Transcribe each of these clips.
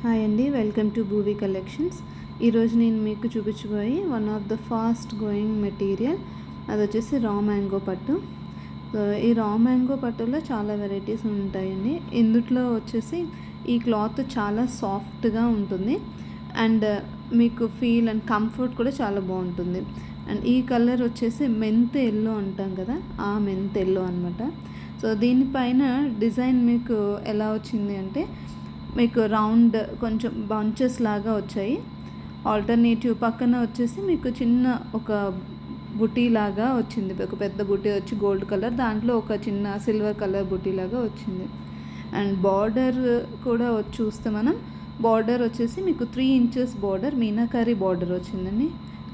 Hi అండి, welcome to Bhuvi collections. ఈరోజు నేను మీకు చూపించబోయే one of the fast going material అది వచ్చేసి రా మ్యాంగో పట్టు. సో ఈ రా మ్యాంగో పట్టులో చాలా వెరైటీస్ ఉంటాయండి. ఇందులో వచ్చేసి ఈ క్లాత్ చాలా సాఫ్ట్గా ఉంటుంది అండ్ మీకు ఫీల్ అండ్ కంఫర్ట్ కూడా చాలా బాగుంటుంది. అండ్ ఈ కలర్ వచ్చేసి మెంత్ ఎల్లో అంటాం కదా, ఆ మెంత్ ఎల్లో అనమాట. సో దీనిపైన డిజైన్ మీకు ఎలా వచ్చింది అంటే మీకు రౌండ్ కొంచెం బంచెస్ లాగా వచ్చాయి. ఆల్టర్నేటివ్ పక్కన వచ్చేసి మీకు చిన్న ఒక బుటీ లాగా వచ్చింది. ఒక పెద్ద బుటీ వచ్చి గోల్డ్ కలర్, దాంట్లో ఒక చిన్న సిల్వర్ కలర్ బుటీ లాగా వచ్చింది. అండ్ బార్డర్ కూడా చూస్తే మనం బార్డర్ వచ్చేసి మీకు 3 ఇంచెస్ బార్డర్, మీనాకారి బార్డర్ వచ్చిందండి.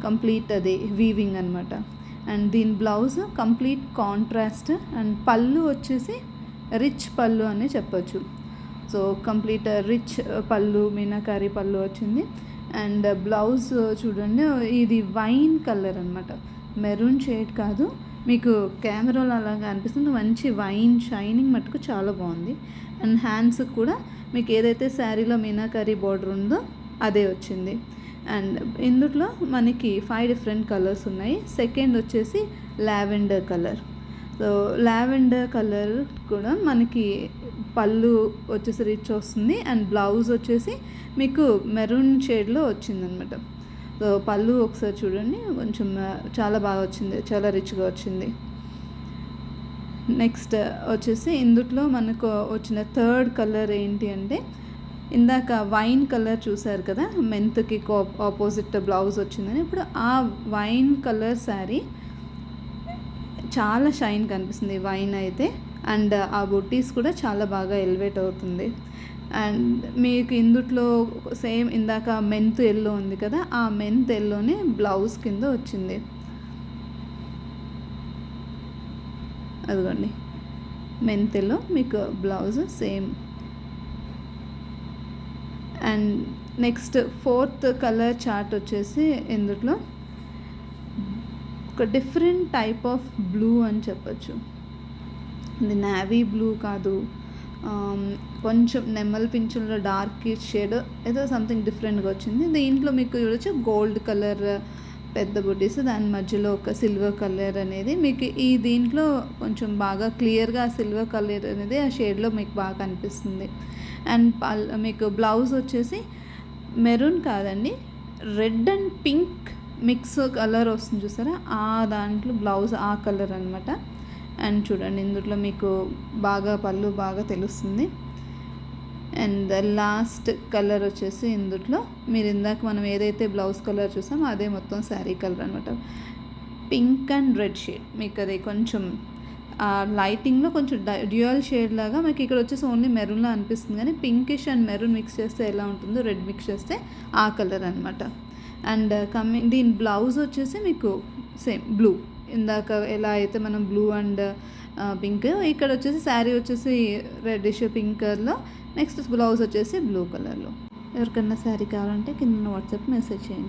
కంప్లీట్ అది వీవింగ్ అనమాట. అండ్ దీని బ్లౌజ్ కంప్లీట్ కాంట్రాస్ట్ అండ్ పళ్ళు వచ్చేసి రిచ్ పళ్ళు అని చెప్పొచ్చు. సో కంప్లీట్ రిచ్ పళ్ళు, మీనాకారి పళ్ళు వచ్చింది. అండ్ బ్లౌజ్ చూడండి, ఇది వైన్ కలర్ అనమాట, మెరూన్ షేడ్ కాదు. మీకు కెమెరాలో అలాగా అనిపిస్తుంది, మంచి వైన్ షైనింగ్ మటుకు చాలా బాగుంది. అండ్ హ్యాండ్స్ కూడా మీకు ఏదైతే శారీలో మీనాకారి బార్డర్ ఉందో అదే వచ్చింది. అండ్ ఇందులో మనకి 5 డిఫరెంట్ కలర్స్ ఉన్నాయి. సెకండ్ వచ్చేసి lavender colour. So lavender colour కూడా మనకి పళ్ళు వచ్చేసి రిచ్ వస్తుంది అండ్ బ్లౌజ్ వచ్చేసి మీకు మెరూన్ షేడ్లో వచ్చిందనమాట. సో పళ్ళు ఒకసారి చూడండి, కొంచెం చాలా బాగా వచ్చింది, చాలా రిచ్గా వచ్చింది. నెక్స్ట్ వచ్చేసి ఇందులో మనకు వచ్చిన థర్డ్ కలర్ ఏంటి అంటే, ఇందాక వైన్ కలర్ చూసారు కదా, మెంత్కి ఆపోజిట్ బ్లౌజ్ వచ్చిందని. ఇప్పుడు ఆ వైన్ కలర్ శారీ చాలా షైన్ కనిపిస్తుంది వైన్ అయితే. అండ్ ఆ బుట్టీస్ కూడా చాలా బాగా ఎలివేట్ అవుతుంది. అండ్ మీకు ఇందులో సేమ్ ఇందాక మెంత్ ఎల్లో ఉంది కదా, ఆ మెంత్ ఎల్లోనే బ్లౌజ్ కింద వచ్చింది. అదిగోండి, మెంత్ ఎల్లో మీకు blouse same. And next fourth colour chart వచ్చేసి ఇందులో ఒక డిఫరెంట్ టైప్ ఆఫ్ బ్లూ అని చెప్పచ్చు. ఇది నేవీ బ్లూ కాదు, కొంచెం నెమ్మల్ పింఛన్లో డార్క్ షేడ్ ఏదో సంథింగ్ డిఫరెంట్గా వచ్చింది. దీంట్లో మీకు చూడొచ్చు గోల్డ్ కలర్ పెద్ద బుడ్డీస్, దాని మధ్యలో ఒక సిల్వర్ కలర్ అనేది మీకు ఈ దీంట్లో కొంచెం బాగా క్లియర్గా సిల్వర్ కలర్ అనేది ఆ షేడ్లో మీకు బాగా కనిపిస్తుంది. అండ్ మీకు బ్లౌజ్ వచ్చేసి మెరూన్ కాదండి, red and pink mix colour వస్తుంది చూసారా, ఆ దాంట్లో బ్లౌజ్ ఆ కలర్ అనమాట. అండ్ చూడండి ఇందులో మీకు బాగా పళ్ళు బాగా తెలుస్తుంది. అండ్ లాస్ట్ కలర్ వచ్చేసి ఇందులో మీరు ఇందాక మనం ఏదైతే బ్లౌజ్ కలర్ చూసామో అదే మొత్తం శారీ కలర్ అనమాట. పింక్ అండ్ రెడ్ షేడ్ మీకు అది కొంచెం లైటింగ్లో కొంచెం డ్యూయల్ షేడ్ లాగా మీకు ఇక్కడ వచ్చేసి ఓన్లీ మెరూన్లో అనిపిస్తుంది, కానీ పింకిష్ అండ్ మెరూన్ మిక్స్ చేస్తే ఎలా ఉంటుందో రెడ్ మిక్స్ చేస్తే ఆ కలర్ అనమాట. అండ్ దీని బ్లౌజ్ వచ్చేసి మీకు సేమ్ బ్లూ, ఇందాక ఎలా అయితే మనం బ్లూ అండ్ పింక్, ఇక్కడ వచ్చేసి శారీ వచ్చేసి రెడ్డిష్ పింక్ కలర్లో, నెక్స్ట్ బ్లౌజ్ వచ్చేసి బ్లూ కలర్లో. ఎవరికన్నా శారీ కావాలంటే కింద వాట్సాప్ మెసేజ్ చేయండి.